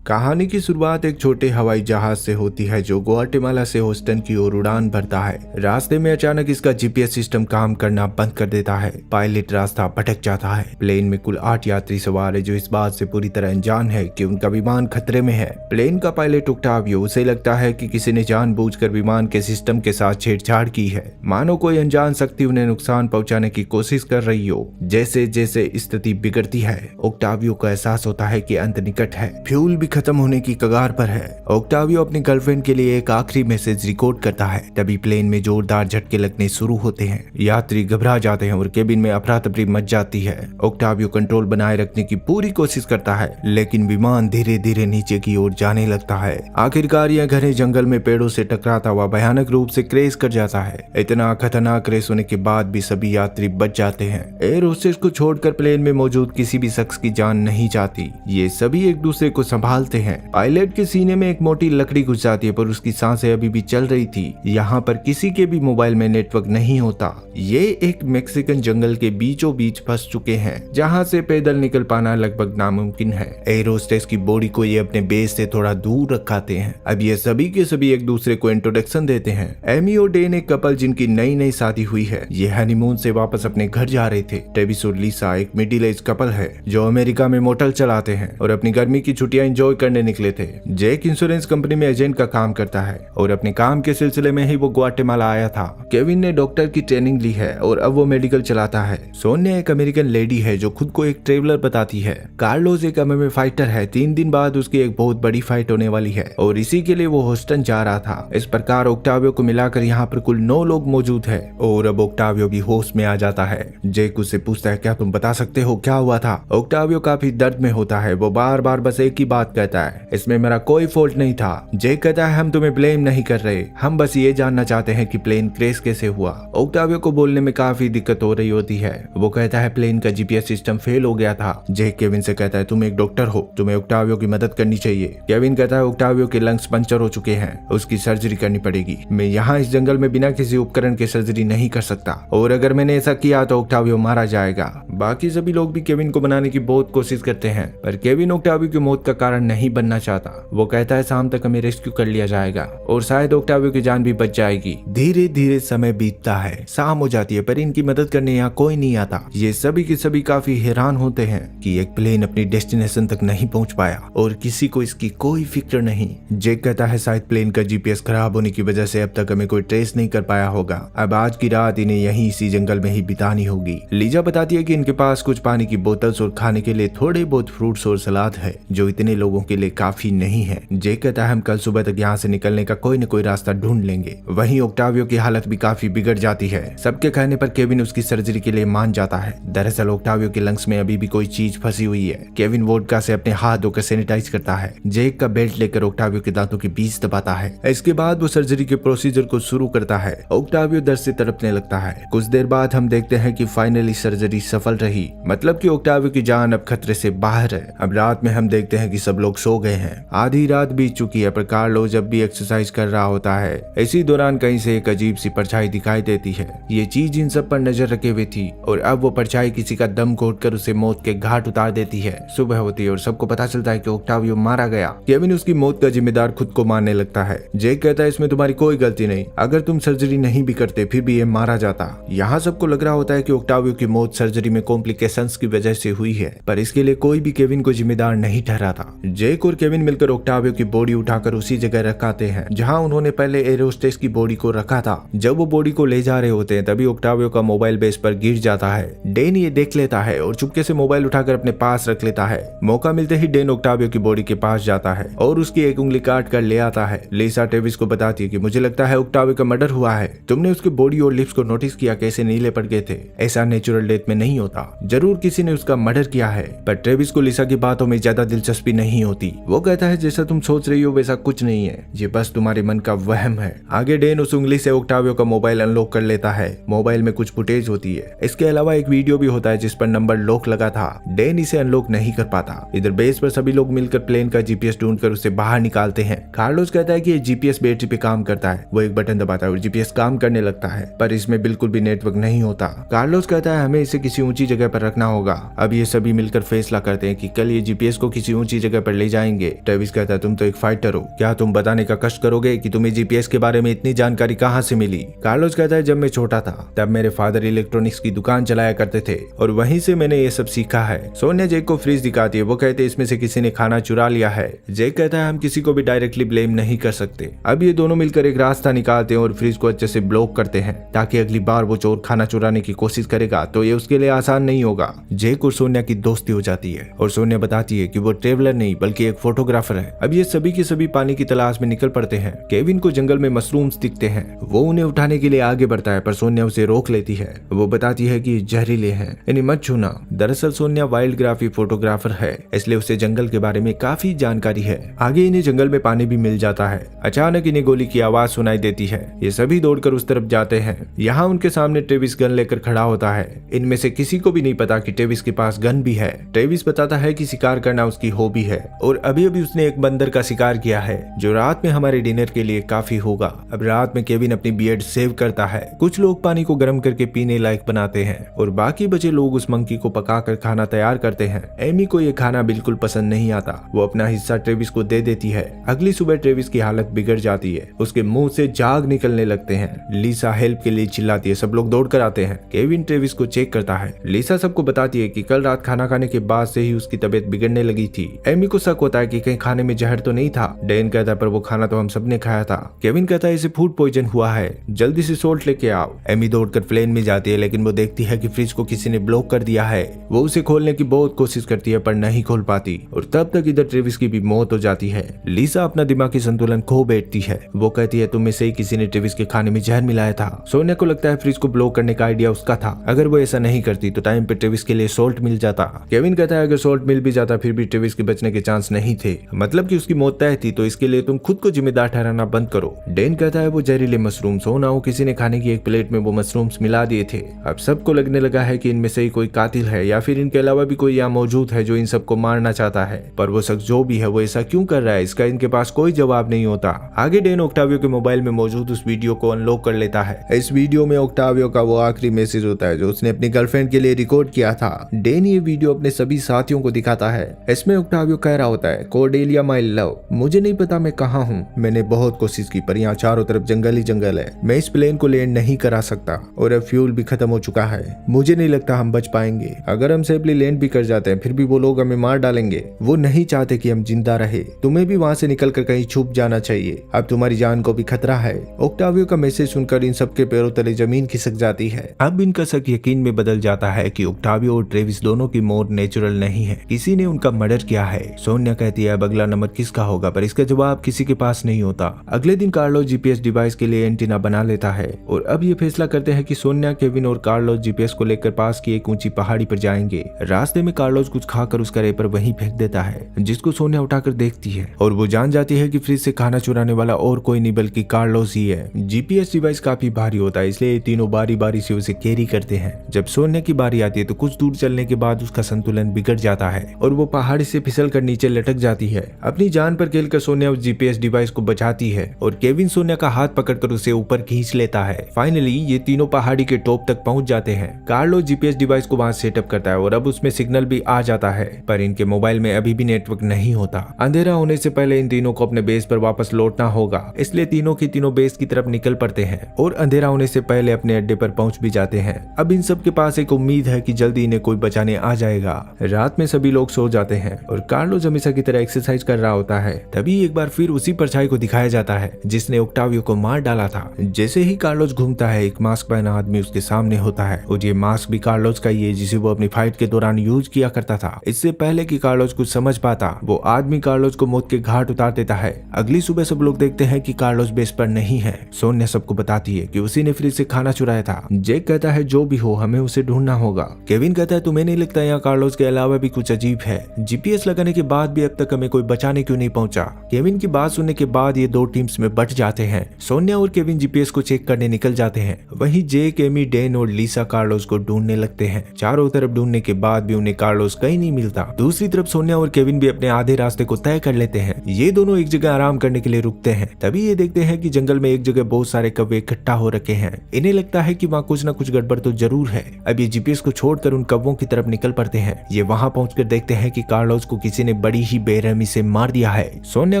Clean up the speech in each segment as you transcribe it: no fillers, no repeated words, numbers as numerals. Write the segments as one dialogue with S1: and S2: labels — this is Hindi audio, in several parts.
S1: कहानी की शुरुआत एक छोटे हवाई जहाज से होती है जो ग्वाटेमाला से ह्यूस्टन की ओर उड़ान भरता है। रास्ते में अचानक इसका जीपीएस सिस्टम काम करना बंद कर देता है। पायलट रास्ता भटक जाता है। प्लेन में कुल 8 यात्री सवार है जो इस बात से पूरी तरह अनजान है कि उनका विमान खतरे में है। प्लेन का पायलट ओक्टावियो, उसे लगता है कि किसी ने जानबूझकर विमान के सिस्टम के साथ छेड़छाड़ की है, मानो कोई अनजान शक्ति उन्हें नुकसान पहुंचाने की कोशिश कर रही हो। जैसे जैसे स्थिति बिगड़ती है, ओक्टावियो को एहसास होता है कि अंत निकट है, फ्यूल भी खत्म होने की कगार पर है। ओक्टावियो अपनी गर्लफ्रेंड के लिए एक आखिरी मैसेज रिकॉर्ड करता है। तभी प्लेन में जोरदार झटके लगने शुरू होते हैं। यात्री घबरा जाते हैं और केबिन में अफरा तफरी मच जाती है। ओक्टावियो कंट्रोल बनाए रखने की पूरी कोशिश करता है, लेकिन विमान धीरे धीरे नीचे की ओर जाने लगता है। आखिरकार यह घने जंगल में पेड़ों से टकराता हुआ भयानक रूप से क्रैश कर जाता है। इतना खतरनाक क्रैश होने के बाद भी सभी यात्री बच जाते हैं। एयर होस्टेस को छोड़कर प्लेन में मौजूद किसी भी शख्स की जान नहीं जाती। ये सभी एक दूसरे को संभालते हैं। पायलट के सीने में एक मोटी लकड़ी घुस जाती है, पर उसकी सांसें अभी भी चल रही थी। यहाँ पर किसी के भी मोबाइल में नेटवर्क नहीं होता। ये एक मेक्सिकन जंगल के बीचों बीच फंस चुके हैं, जहाँ से पैदल निकल पाना लगभग नामुमकिन है। एयर होस्टेस की बॉडी को ये अपने बेस से थोड़ा दूर रखाते हैं। अब ये सभी के सभी एक दूसरे को इंट्रोडक्शन देते हैं। एमी और डेन एक कपल जिनकी नई नई शादी हुई है। ये हनीमून से वापस अपने घर जा रहे थे। ट्रेविस और लिसा एक मिडिल एज कपल है जो अमेरिका में मोटल चलाते हैं और अपनी गर्मी की छुट्टियां एंजॉय करने निकले थे। जैक इंश्योरेंस कंपनी में एजेंट का काम करता है और अपने काम के सिलसिले में ही वो ग्वाटेमाला आया था। केविन ने डॉक्टर की ट्रेनिंग ली है और अब वो मेडिकल चलाता है। सोनिया एक अमेरिकन लेडी है जो खुद को एक ट्रेवलर बताती है। कार्लोस एक एमएमए फाइटर है। 3 दिन बाद उसकी एक बहुत बड़ी फाइट होने वाली है और इसी के लिए वो ह्यूस्टन जा रहा था। इस प्रकार ओक्टावियो को मिलाकर यहाँ पर कुल 9 लोग मौजूद है और अब ओक्टावियो भी होश में आ जाता है। जैक उससे पूछता है, क्या तुम बता सकते हो क्या हुआ था? ओक्टावियो काफी दर्द में होता है। वो बार बार बस एक ही बात कहता है, इसमें मेरा कोई फॉल्ट नहीं था। जैक कहता है, हम तुम्हें ब्लेम नहीं कर रहे, हम बस ये जानना चाहते हैं कि प्लेन क्रैश कैसे हुआ। ओक्टावियो को बोलने में काफी दिक्कत हो रही होती है। वो कहता है प्लेन का जीपीएस सिस्टम फेल हो गया था। जैक केविन से कहता है, तुम एक डॉक्टर हो, तुम्हें ओक्टावियो की मदद करनी चाहिए। केविन कहता है, ओक्टावियो के लंग्स पंचर हो चुके हैं, उसकी सर्जरी करनी पड़ेगी। मैं यहाँ इस जंगल में बिना किसी उपकरण के सर्जरी नहीं कर सकता और अगर मैंने ऐसा किया तो ओक्टावियो मारा जाएगा। बाकी सभी लोग भी केविन को बनाने की बहुत कोशिश करते हैं, पर केविन ओक्टावियो की मौत का कारण नहीं बनना चाहता। वो कहता है, शाम तक हमें रेस्क्यू कर लिया जाएगा और शायद ओक्टावियो की जान भी बच जाएगी। धीरे धीरे समय बीतता है, शाम हो जाती है, पर इनकी मदद करने यहाँ कोई नहीं आता। ये सभी के सभी काफी हैरान होते हैं कि एक प्लेन अपनी डेस्टिनेशन तक नहीं पहुंच पाया और किसी को इसकी कोई फिक्र नहीं। जैक कहता है, शायद प्लेन का जीपीएस खराब होने की वजह से अब तक हमें कोई ट्रेस नहीं कर पाया होगा। अब आज की रात इन्हें यहीं इसी जंगल में ही बितानी होगी। लीजा बताती है कि इनके पास कुछ पानी की बोतल्स और खाने के लिए थोड़े बहुत फ्रूट्स और सलाद है जो इतने लोगों के लिए काफी नहीं है। जैक कहता है, हम कल सुबह तक यहाँ से निकलने का कोई न कोई रास्ता ढूंढ लेंगे। वहीं ओक्टावियो की हालत भी काफी बिगड़ जाती है। सबके कहने पर केविन उसकी सर्जरी के लिए मान जाता है। दरअसल ओक्टावियो के लंग्स में अभी भी कोई चीज फंसी हुई है। केविन वोडका से अपने हाथ धोकर सैनिटाइज करता है। जैक का बेल्ट लेकर ओक्टावियो के दांतों के बीच दबाता है। इसके बाद वो सर्जरी के प्रोसीजर को शुरू करता है। ओक्टावियो दर्द से तड़पने लगता है। कुछ देर बाद हम देखते हैं कि फाइनली सर्जरी सफल रही, मतलब कि ओक्टावियो की जान अब खतरे से बाहर है। अब रात में हम देखते हैं कि सब लोग सो गए हैं। आधी रात बीत चुकी है, पर कार्लो जब भी एक्सरसाइज कर रहा होता है, इसी दौरान कहीं से एक अजीब सी परछाई दिखाई देती है। ये चीज इन सब पर नजर रखे हुए थी और अब वो परछाई किसी का दम घोटकर उसे मौत के घाट उतार देती है। सुबह होती है और सबको पता चलता है कि ओक्टावियो मारा गया। केविन उसकी मौत का जिम्मेदार खुद को मानने लगता है। जैक कहता है, इसमें तुम्हारी कोई गलती नहीं, अगर तुम सर्जरी नहीं भी करते फिर भी ये मारा जाता। यहाँ सबको लग रहा होता है कि ओक्टावियो की मौत सर्जरी में कॉम्प्लिकेशंस की वजह से हुई है, पर इसके लिए कोई भी केविन को जिम्मेदार नहीं ठहराता। जैक और केविन मिलकर ओक्टावियो की बॉडी उठाकर उसी जगह रखाते हैं जहाँ उन्होंने पहले एयर होस्टेस की बॉडी को रखा था। जब वो बॉडी को ले जा रहे होते हैं तभी ओक्टावियो का मोबाइल बेस पर गिर जाता है। डेन ये देख लेता है और चुपके से मोबाइल उठाकर अपने पास रख लेता है। मौका मिलते ही डेन ओक्टावियो की बॉडी के पास जाता है और उसकी एक उंगली काट कर ले आता है। लिसा ट्रेविस को बताती है कि मुझे लगता है ओक्टावियो का मर्डर हुआ है। तुमने उसकी बॉडी और लिप्स को नोटिस किया कैसे नीले पड़ गए थे? ऐसा नेचुरल डेथ में नहीं होता, जरूर किसी ने उसका मर्डर किया है। पर ट्रेविस को लिसा की बातों में ज्यादा दिलचस्पी नहीं होती। वो कहता है, जैसा तुम सोच रही हो वैसा कुछ नहीं है, ये बस तुम्हारे मन का वहम है। आगे डेन उस उंगली से ओक्टावियो का मोबाइल अनलॉक कर लेता है। मोबाइल में कुछ फुटेज होती है। इसके अलावा एक वीडियो भी होता है जिस पर नंबर लॉक लगा था। डेन इसे अनलॉक नहीं कर पाता। इधर बेस पर सभी लोग मिलकर प्लेन का जीपीएस ढूंढकर उसे बाहर निकालते हैं। कार्लोस कहता है कि ये जीपीएस बैटरी पे काम करता है। वो एक बटन दबाता है और जीपीएस काम करने लगता है, पर इसमें बिल्कुल भी नेटवर्क नहीं होता। कार्लोस कहता है हमें इसे किसी ऊंची जगह पर रखना होगा। अब ये सभी मिलकर फैसला करते हैं कि कल ये जीपीएस को किसी ऊंची जगह पर पर ले जाएंगे। ट्रेविस कहता है तुम तो एक फाइटर हो, क्या तुम बताने का कष्ट करोगे कि तुम्हें जीपीएस के बारे में इतनी जानकारी कहाँ से मिली? कार्लोस कहता है जब मैं छोटा था तब मेरे फादर इलेक्ट्रॉनिक्स की दुकान चलाया करते थे और वहीं से मैंने ये सब सीखा है। सोनिया जेक को फ्रिज दिखाती है, वो कहते हैं इसमें से किसी ने खाना चुरा लिया है। जेक कहता है हम किसी को भी डायरेक्टली ब्लेम नहीं कर सकते। अब ये दोनों मिलकर एक रास्ता निकालते हैं और फ्रिज को अच्छे से ब्लॉक करते हैं ताकि अगली बार वो चोर खाना चुराने की कोशिश करेगा तो ये उसके लिए आसान नहीं होगा। जेक और सोनिया की दोस्ती हो जाती है और सोनिया बताती है कि वो ट्रेवलर नहीं बल्कि एक फोटोग्राफर है। अब ये सभी के सभी पानी की तलाश में निकल पड़ते हैं। केविन को जंगल में मशरूम्स दिखते हैं, वो उन्हें उठाने के लिए आगे बढ़ता है पर सोनिया उसे रोक लेती है। वो बताती है कि जहरीले हैं, इन्हें मत छूना। दरअसल सोनिया वाइल्ड ग्राफी फोटोग्राफर है, इसलिए उसे जंगल के बारे में काफी जानकारी है। आगे इन्हें जंगल में पानी भी मिल जाता है। अचानक इन्हें गोली की आवाज सुनाई देती है। ये सभी दौड़कर उस तरफ जाते हैं। यहाँ उनके सामने ट्रेविस गन लेकर खड़ा होता है। इनमें से किसी को भी नहीं पता कि ट्रेविस के पास गन भी है। ट्रेविस बताता है कि शिकार करना उसकी हॉबी है और अभी अभी उसने एक बंदर का शिकार किया है जो रात में हमारे डिनर के लिए काफी होगा। अब रात में केविन अपनी बियर्ड सेव करता है। कुछ लोग पानी को गर्म करके पीने लायक बनाते हैं और बाकी बचे लोग उस मंकी को पकाकर खाना तैयार करते हैं। एमी को ये खाना बिल्कुल पसंद नहीं आता, वो अपना हिस्सा ट्रेविस को दे देती है। अगली सुबह ट्रेविस की हालत बिगड़ जाती है, उसके मुंह से झाग निकलने लगते हैं। लीसा हेल्प के लिए चिल्लाती है, सब लोग दौड़कर आते हैं। केविन ट्रेविस को चेक करता है। लीसा सबको बताती है कि कल रात खाना खाने के बाद से ही उसकी तबीयत बिगड़ने लगी थी। एमी को शक होता है कि कहीं खाने में जहर तो नहीं था। डैन कहता है पर वो खाना तो हम सबने खाया था। केविन कहता है इसे फूड पॉइजन हुआ है, जल्दी से सोल्ट लेके आओ। एमी दौड़कर प्लेन में जाती है लेकिन वो देखती है कि फ्रिज को किसी ने ब्लॉक कर दिया है। वो उसे खोलने की बहुत कोशिश करती है पर नहीं खोल पाती और तब तक इधर ट्रेविस की भी मौत हो जाती है। लीसा अपना दिमागी संतुलन खो बैठती है। वो कहती है तुम में से ही किसी ने ट्रेविस के खाने में जहर मिलाया था। सोनिया को लगता है फ्रिज को ब्लॉक करने का आइडिया उसका था। अगर वो ऐसा नहीं करती तो टाइम पे ट्रेविस के लिए सोल्ट मिल जाता। केविन कहता है अगर सोल्ट मिल भी जाता फिर भी ट्रेविस के बचने के चांस नहीं थे, मतलब कि उसकी मौत तय थी, तो इसके लिए तुम खुद को जिम्मेदार ठहराना बंद करो। डेन कहता है वो जहरीले मशरूम्स हो ना हो किसी ने खाने की एक प्लेट में वो मशरूम्स मिला दिए थे। अब सबको लगने लगा है कि इनमें से ही कोई कातिल है या फिर इनके अलावा भी कोई यहाँ मौजूद है जो इन सबको मारना चाहता है। पर वो शख्स जो भी है वो ऐसा क्यों कर रहा है, इसका इनके पास कोई जवाब नहीं होता। आगे डेन ओक्टावियो के मोबाइल में मौजूद उस वीडियो को अनलॉक कर लेता है। इस वीडियो में ओक्टावियो का वो आखिरी मैसेज होता है जो उसने अपनी गर्लफ्रेंड के लिए रिकॉर्ड किया था। डेन ये वीडियो अपने सभी साथियों को दिखाता है। इसमें ओक्टावियो कह रहा होता है कोर्डेलिया माय लव, मुझे नहीं पता मैं कहाँ हूँ, मैंने बहुत कोशिश की पर यहाँ चारों तरफ जंगल ही जंगल है, मैं इस प्लेन को लैंड नहीं करा सकता और अब फ्यूल भी खत्म हो चुका है, मुझे नहीं लगता हम बच पाएंगे। अगर हम सेफली लैंड भी कर जाते हैं फिर भी वो लोग हमें मार डालेंगे। वो नहीं चाहते कि हम जिंदा रहे, तुम्हें भी वहाँ से निकल कर कहीं छुप जाना चाहिए, अब तुम्हारी जान को भी खतरा है। ओक्टावियो का मैसेज सुनकर इन सबके पैरों तले जमीन खिसक जाती है। अब इनका शक यकीन में बदल जाता है कि ओक्टावियो और ट्रेविस दोनों की मौत नेचुरल नहीं है, किसी ने उनका मर्डर किया है। सोनिया कहती है अब अगला नंबर किसका होगा, पर इसका जवाब किसी के पास नहीं होता। अगले दिन कार्लोस जीपीएस डिवाइस के लिए एंटीना बना लेता है और अब ये फैसला करते हैं कि सोनिया, केविन और कार्लोस जीपीएस को लेकर पास की एक ऊंची पहाड़ी पर जाएंगे। रास्ते में कार्लोस कुछ खाकर उसका रेपर वहीं फेंक देता है, जिसको सोनिया उठाकर देखती है और वो जान जाती है कि फ्रिज से खाना चुराने वाला और कोई नहीं बल्कि कार्लोस ही है। जीपीएस डिवाइस काफी भारी होता है, इसलिए ये तीनों बारी बारी से उसे कैरी करते हैं। जब सोनिया की बारी आती है तो कुछ दूर चलने के बाद उसका संतुलन बिगड़ जाता है और वो पहाड़ी से फिसल कर नीचे लटक जाती है। अपनी जान पर खेलकर सोनिया उस जीपीएस डिवाइस को बचाती है और केविन सोनिया का हाथ पकड़कर उसे ऊपर खींच लेता है। फाइनली ये तीनों पहाड़ी के टॉप तक पहुंच जाते हैं। कार्लोस जीपीएस डिवाइस को वहां सेटअप करता है और अब उसमें सिग्नल भी आ जाता है, पर इनके मोबाइल में अभी भी नेटवर्क नहीं होता। अंधेरा होने से पहले इन तीनों को अपने बेस पर वापस लौटना होगा, इसलिए तीनों की तीनों बेस की तरफ निकल पड़ते हैं और अंधेरा होने से पहले अपने अड्डे पर पहुंच भी जाते हैं। अब इन सब के पास एक उम्मीद है कि जल्दी इन्हें कोई बचाने आ जाएगा। रात में सभी लोग सो जाते हैं और कार्लोस हमेशा की तरह एक्सरसाइज कर रहा होता है। तभी एक बार फिर उसी परछाई को दिखाया जाता है जिसने ओक्टावियो को मार डाला था। जैसे ही कार्लोस घूमता है एक मास्क पहना आदमी उसके सामने होता है और ये मास्क भी कार्लोस का ही है जिसे वो अपनी फाइट के दौरान यूज किया करता था। इससे पहले कि कार्लोस कुछ समझ पाता वो आदमी कार्लोस को मौत के घाट उतार देता है। अगली सुबह सब लोग देखते हैं कि कार्लोस बेस पर नहीं है। सोनिया सबको बताती है कि उसी ने फ्रिज से खाना चुराया था। जेक कहता है जो भी हो हमें उसे ढूंढना होगा। केविन कहता है तुम्हें नहीं लगता यहाँ कार्लोस के अलावा भी कुछ अजीब है, जीपीएस लगाने के बाद भी अब तक हमें कोई बचाने क्यों नहीं पहुंचा। केविन की बात सुनने के बाद ये दो टीम्स में बट जाते हैं। सोनिया और केविन जीपीएस को चेक करने निकल जाते हैं, वहीं जेक, एमी, डेन और लीसा कार्लोस को ढूंढने लगते हैं। चारों तरफ ढूंढने के बाद भी उन्हें कार्लोस कहीं नहीं मिलता। दूसरी तरफ सोनिया और केविन भी अपने आधे रास्ते को तय कर लेते हैं। ये दोनों एक जगह आराम करने के लिए रुकते हैं। तभी ये देखते हैं कि जंगल में एक जगह बहुत सारे कौवे इकट्ठा हो रखे हैं। इन्हें लगता है कि वहाँ कुछ न कुछ गड़बड़ तो जरूर है। अब ये जीपीएस को छोड़कर उन कौवों की तरफ निकल पड़ते हैं। ये वहाँ पहुंचकर देखते हैं कि कार्लोस को किसी ने बड़ी ही बेरहमी से मार दिया है। सोनिया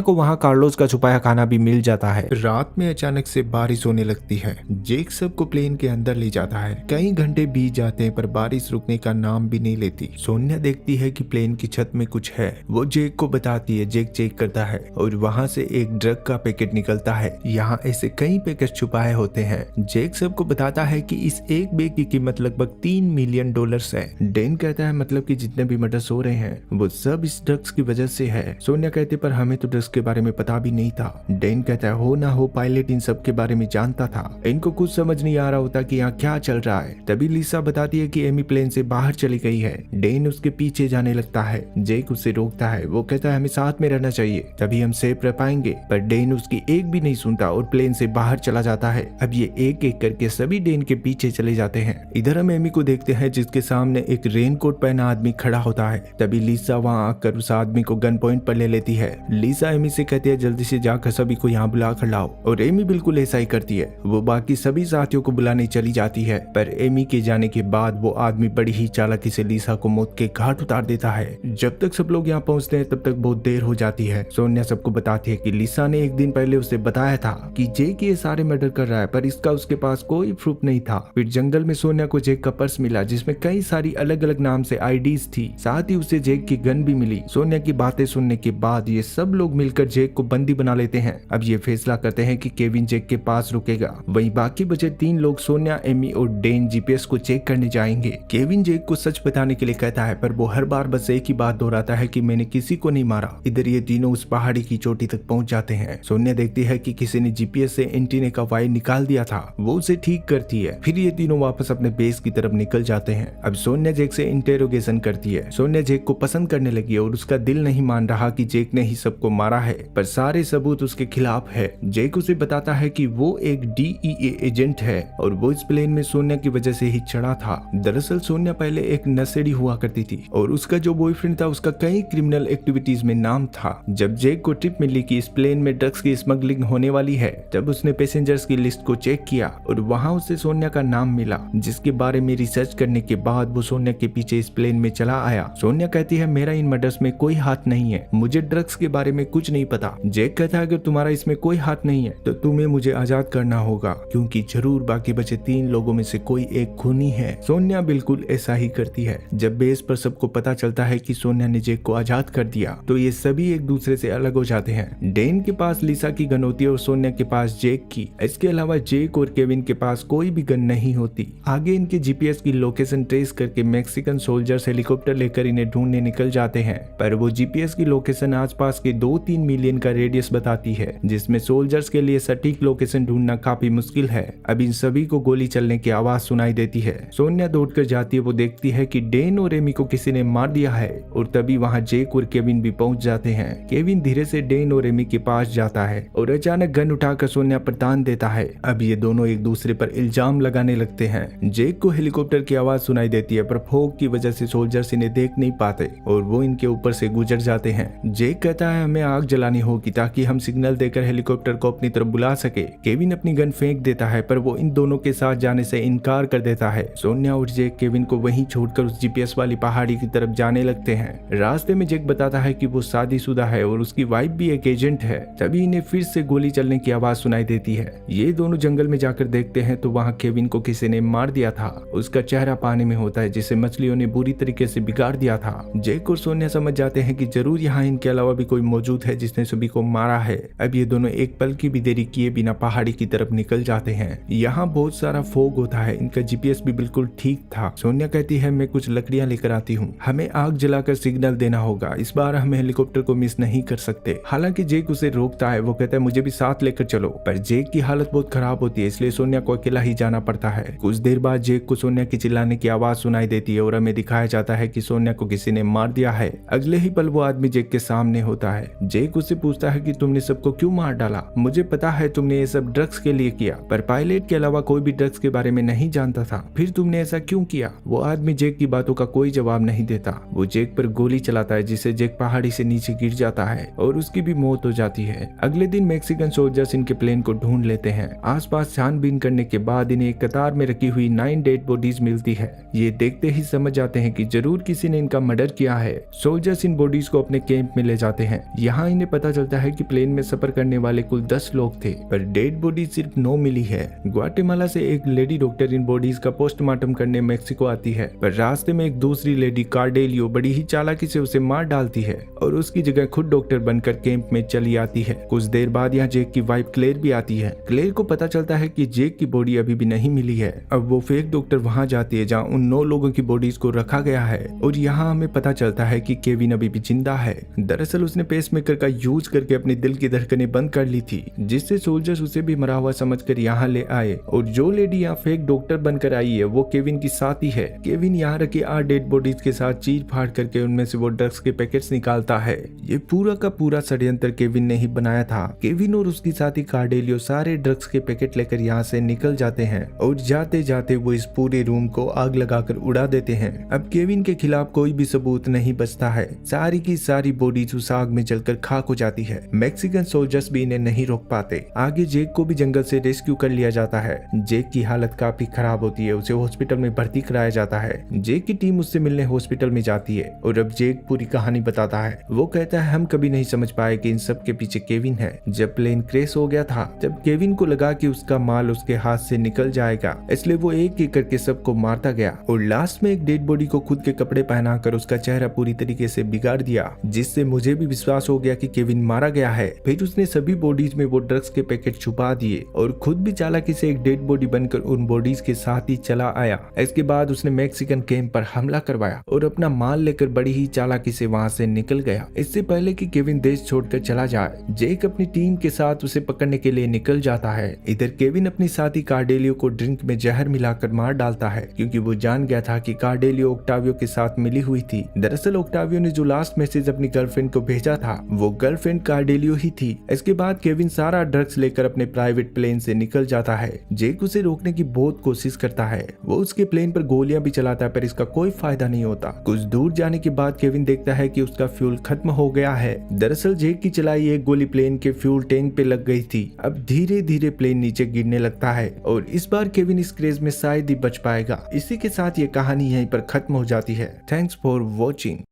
S1: को वहाँ कार्लोस का छुपाया खाना भी मिल जाता है। रात में अचानक से बारिश होने लगती है। जेक सबको प्लेन के अंदर ले जाता है। कई घंटे बीत जाते हैं पर बारिश रुकने का नाम भी नहीं लेती। सोनिया देखती है कि प्लेन की छत में कुछ है। वो जेक को बताती है। जेक चेक करता है और वहाँ से एक ड्रग का पैकेट निकलता है। यहाँ ऐसे कई पैकेट छुपाए होते हैं। जेक सबको बताता है कि इस एक बैग की कीमत लगभग $3 मिलियन है। डेन कहता है मतलब कि जितने भी मर्डर्स हो रहे हैं वो सब इस ड्रग्स की वजह से है। सोनिया कहती पर हमें तो ड्रग्स के बारे में पता भी नहीं था। डेन कहता है हो ना हो पायलट इन सब के बारे में जानता था। इनको कुछ समझ नहीं आ रहा होता कि यहाँ क्या चल रहा है। तभी लिसा बताती है कि एमी प्लेन से बाहर चली गई है। डेन उसके पीछे जाने लगता है। जेक उसे रोकता है। वो कहता है हमें साथ में रहना चाहिए तभी हम सेफ रह पाएंगे, पर डेन उसकी एक भी नहीं सुनता और प्लेन से बाहर चला जाता है। अब ये एक एक करके सभी डेन के पीछे चले जाते हैं। इधर हम एमी को देखते हैं जिसके सामने एक रेनकोट पहना आदमी खड़ा होता है। तभी लिसा वहाँ आकर उस आदमी को गन पॉइंट पर ले लेती है। लिसा एमी से कहती है जल्दी से जाकर सभी को यहाँ बुला कर लाओ, और एमी बिल्कुल ऐसा ही करती है। वो बाकी सभी साथियों को बुलाने चली जाती है, पर एमी के जाने के बाद वो आदमी बड़ी ही चालाकी से लिसा को मौत के घाट उतार देता है। जब तक सब लोग यहाँ पहुँचते हैं तब तक बहुत देर हो जाती है। सोनिया सबको बताती है कि लिसा ने एक दिन पहले उसे बताया था कि जेक ये सारे मर्डर कर रहा है, पर इसका उसके पास कोई प्रूफ नहीं था। फिर जंगल में सोनिया को जेक का पर्स मिला जिसमें कई सारी अलग अलग नाम से आईडीज थी। साथ ही उसे जेक की गन भी मिली। सोनिया की बातें सुनने के बाद ये सब लोग मिलकर जेक को बंदी बना लेते हैं। अब ये फैसला करते हैं कि केविन जेक के पास रुकेगा। वहीं बाकी बचे 3 लोग सोनिया, एमी और डेन जीपीएस को चेक करने जाएंगे। केविन जेक को सच बताने के लिए कहता है, पर वो हर बार बस एक ही बात दोहराता है कि मैंने किसी को नहीं मारा। इधर ये तीनों उस पहाड़ी की चोटी तक पहुंच जाते हैं। सोनिया देखती है कि किसी ने जीपीएस से एंटीने का वायर निकाल दिया था। वो उसे ठीक करती है। फिर ये तीनों वापस अपने बेस की तरफ निकल जाते हैं। अब सोनिया जेक से इंटेरोगेशन करती है। सोनिया जेक को पसंद करने लगी है और उसका दिल नहीं मान रहा कि जेक ने ही सबको मारा है, पर सारे सबूत उसके खिलाफ है। जेक उसे बताता है कि वो एक DEA एजेंट है और वो इस प्लेन में सोनिया की वजह से ही चढ़ा था। दरअसल सोनिया पहले एक नशेड़ी हुआ करती थी और उसका जो बॉयफ्रेंड था उसका कई क्रिमिनल एक्टिविटीज में नाम था। जब जेक को टिप मिली कि इस प्लेन में ड्रग्स की स्मगलिंग होने वाली है, तब उसने पैसेंजर्स की लिस्ट को चेक किया और वहाँ उसे सोनिया का नाम मिला, जिसके बारे में रिसर्च करने के बाद वो सोनिया के पीछे इस प्लेन में चला आया। सोनिया कहती है मेरा इन मर्डर्स में कोई हाथ नहीं है, मुझे ड्रग्स के बारे में कुछ नहीं पता। जेक कहता है अगर तुम्हारा इसमें कोई हाथ नहीं है तो तुम्हें मुझे आजाद करना होगा, क्योंकि जरूर बाकी बचे 3 लोगों में से कोई एक खूनी है। सोनिया बिल्कुल ऐसा ही करती है। जब बेस पर सबको पता चलता है कि सोनिया ने जेक को आजाद कर दिया तो ये सभी एक दूसरे से अलग हो जाते हैं। डेन के पास लिसा की गन होती है और सोनिया के पास जेक की। इसके अलावा जेक और केविन के पास कोई भी गन नहीं होती। आगे इनके जीपीएस की लोकेशन ट्रेस करके मैक्सिकन सोल्जर्स हेलीकॉप्टर लेकर इन्हें ढूंढने निकल जाते हैं, पर वो जीपीएस की लोकेशन आसपास के 2-3 मिलियन का रेडियस बताती है, जिसमें सोल्जर्स के लिए सटीक लोकेशन ढूंढना काफी मुश्किल है। अब इन सभी को गोली चलने की आवाज सुनाई देती है। सोनिया दौड़कर जाती है। वो देखती है कि डेन और एमी को किसी ने मार दिया है और तभी वहाँ जेक और केविन भी पहुंच जाते हैं। केविन धीरे से डेन और एमी के पास जाता है और अचानक गन उठाकर सोनिया पर तान देता है। अब ये दोनों एक दूसरे पर इल्जाम लगाने लगते हैं। जेक को हेलीकॉप्टर की आवाज सुनाई देती है, पर फोग की वजह से सोल्जर्स इन्हें देख नहीं पाते और वो इनके ऊपर से गुजर जाते हैं। जेक कहता है हमें आग जलानी होगी ताकि हम सिग्नल देकर हेलीकॉप्टर को अपनी तरफ बुला सके। केविन अपनी गन फेंक देता है, पर वो इन दोनों के साथ जाने से इनकार कर देता है। सोनिया और जेक केविन को वहीं छोड़कर उस जीपीएस वाली पहाड़ी की तरफ जाने लगते हैं। रास्ते में जेक बताता है कि वो शादीशुदा है और उसकी वाइफ भी एक एजेंट है। तभी इन्हें फिर से गोली चलने की आवाज सुनाई देती है। ये दोनों जंगल में जाकर देखते हैं तो वहाँ केविन को किसी ने मार दिया था। उसका चेहरा पानी में होता है, जिसे मछलियों ने बुरी तरीके से बिगाड़ दिया था। जेक और सोनिया समझ जाते हैं कि जरूर यहाँ इनके अलावा भी कोई मौजूद है जिसने सभी को मारा है। अब ये दोनों एक पल की भी देरी किए बिना पहाड़ी की तरफ निकल जाते हैं। यहाँ बहुत सारा फोग होता है। इनका जीपीएस भी बिल्कुल ठीक था। सोनिया कहती है मैं कुछ लकड़ियां लेकर आती हूँ, हमें आग जलाकर सिग्नल देना होगा। इस बार हमें हेलीकॉप्टर को मिस नहीं कर सकते। हालांकि जेक उसे रोकता है। वो कहता है मुझे भी साथ लेकर चलो, पर जेक की हालत बहुत खराब होती है, इसलिए सोनिया को अकेला ही जाना पड़ता है। कुछ देर बाद जेक को सोनिया की चिल्लाने की आवाज सुनाई देती है और हमें दिखाया जाता है कि सोनिया को किसी ने मार दिया है। अगले ही पल वो आदमी जेक के सामने होता है। जेक उससे पूछता है कि तुमने सबको क्यों मार डाला? मुझे पता है तुमने ये सब ड्रग्स के लिए किया, पर पायलट के अलावा कोई भी ड्रग्स के बारे में नहीं जानता था। फिर तुमने ऐसा क्यों किया? वो आदमी जेक की बातों का कोई जवाब नहीं देता। वो जेक पर गोली चलाता है, जिससे जेक पहाड़ी से नीचे गिर जाता है और उसकी भी मौत हो जाती है। अगले दिन मैक्सिकन सोल्जर्स इनके प्लेन को ढूंढ लेते हैं। आसपास छानबीन करने के बाद इन्हें एक कतार में रखी हुई 9 डेड बॉडीज मिलती है। ये देखते ही समझ जाते हैं कि जरूर किसी ने इनका मर्डर किया है। सोल्जर्स इन इन बॉडीज को अपने कैंप में ले जाते हैं। यहाँ इन्हें पता चलता है कि प्लेन में सफर करने वाले कुल 10 लोग थे, पर डेड बॉडी सिर्फ 9 मिली है। ग्वाटेमाला से एक लेडी डॉक्टर इन बॉडीज का पोस्टमार्टम करने मेक्सिको आती है, पर रास्ते में एक दूसरी लेडी कार्डेलियो बड़ी ही चालाकी से उसे मार डालती है और उसकी जगह खुद डॉक्टर बनकर कैंप में चली आती है। कुछ देर बाद यहाँ जेक की वाइफ क्लेयर भी आती है। क्लेयर को पता चलता है कि जेक की बॉडी अभी भी नहीं मिली है। अब वो फेक डॉक्टर वहाँ जाती है जहाँ उन 9 लोगों की बॉडीज को रखा गया है और यहाँ हमें पता चलता है कि केविन अभी भी जिंदा है। दरअसल उसने पेसमेकर का यूज करके अपने दिल की धड़कनें बंद कर ली थी, जिससे सोल्जर्स उसे भी मरा हुआ समझकर यहाँ ले आए। और जो लेडी यहाँ फेक डॉक्टर बनकर आई है वो केविन की साथी है। केविन यहाँ रखी 8 डेड बॉडीज के साथ चीर फाड़ करके उनमें से वो ड्रग्स के पैकेट्स निकालता है। ये पूरा का पूरा षड्यंत्र केविन ने ही बनाया था। केविन और उसकी साथी कार्डेलियो सारे ड्रग्स के पैकेट लेकर यहाँ से निकल जाते हैं और जाते जाते वो इस पूरे रूम को आग लगाकर उड़ा देते हैं। अब केविन के खिलाफ कोई भी सबूत नहीं बचता है। सारी की सारी बॉडीज उस आग में जलकर खाक हो जाती है। मैक्सिकन सोल्जर्स भी इन्हें नहीं रोक पाते। आगे जेक को भी जंगल से रेस्क्यू कर लिया जाता है। जेक की हालत काफी खराब होती है, उसे हॉस्पिटल में भर्ती कराया जाता है। जेक की टीम उससे मिलने हॉस्पिटल में जाती है और अब जेक पूरी कहानी बताता है। वो कहता है हम कभी नहीं समझ पाए कि इन सब के पीछे केविन है। जब प्लेन क्रैश हो गया था तब केविन को लगा कि उसका माल उसके हाथ से निकल जाएगा, इसलिए वो एक एक करके सबको मारता गया और लास्ट में एक डेड बॉडी को खुद के कपड़े पहनाकर उसका चेहरा पूरी तरीके से बिगाड़ दिया, जिससे मुझे भी विश्वास हो गया कि केविन मारा गया है। फिर उसने सभी बॉडीज में वो ड्रग्स के पैकेट छुपा दिए और खुद भी चालाकी से एक डेड बॉडी बनकर उन बॉडीज के साथ ही चला आया। इसके बाद उसने मैक्सिकन कैंप पर हमला करवाया और अपना माल लेकर बड़ी ही चालाकी से वहां से निकल गया, इससे पहले कि केविन देश छोड़कर चला जाए। जेक अपनी टीम के साथ उसे पकड़ने के लिए निकल जाता है। इधर केविन अपनी साथी कार्डेलियो को ड्रिंक में जहर मिलाकर मार डालता है, क्योंकि वो जान गया था कि कार्डेलियो ओक्टावियो के साथ मिली हुई थी। दरअसल ओक्टावियो ने जो लास्ट मैसेज अपनी गर्लफ्रेंड को भेजा था वो गर्लफ्रेंड कार्डेलियो ही थी। इसके बाद केविन सारा ड्रग्स लेकर अपने प्राइवेट प्लेन से निकल जाता है। जेक उसे रोकने की बहुत कोशिश करता है। वो उसके प्लेन पर गोलियां भी चलाता है, पर इसका कोई फायदा नहीं होता। कुछ दूर जाने के बाद केविन देखता है कि उसका फ्यूल खत्म हो गया है। दरअसल जेक की चलाई एक गोली प्लेन के फ्यूल टैंक पे लग गई थी। अब धीरे धीरे प्लेन नीचे गिरने लगता है और इस बार केविन इस क्रेज में शायद ही बच पाएगा। इसी के साथ ये कहानी यहीं पर खत्म हो जाती है। Thanks for watching.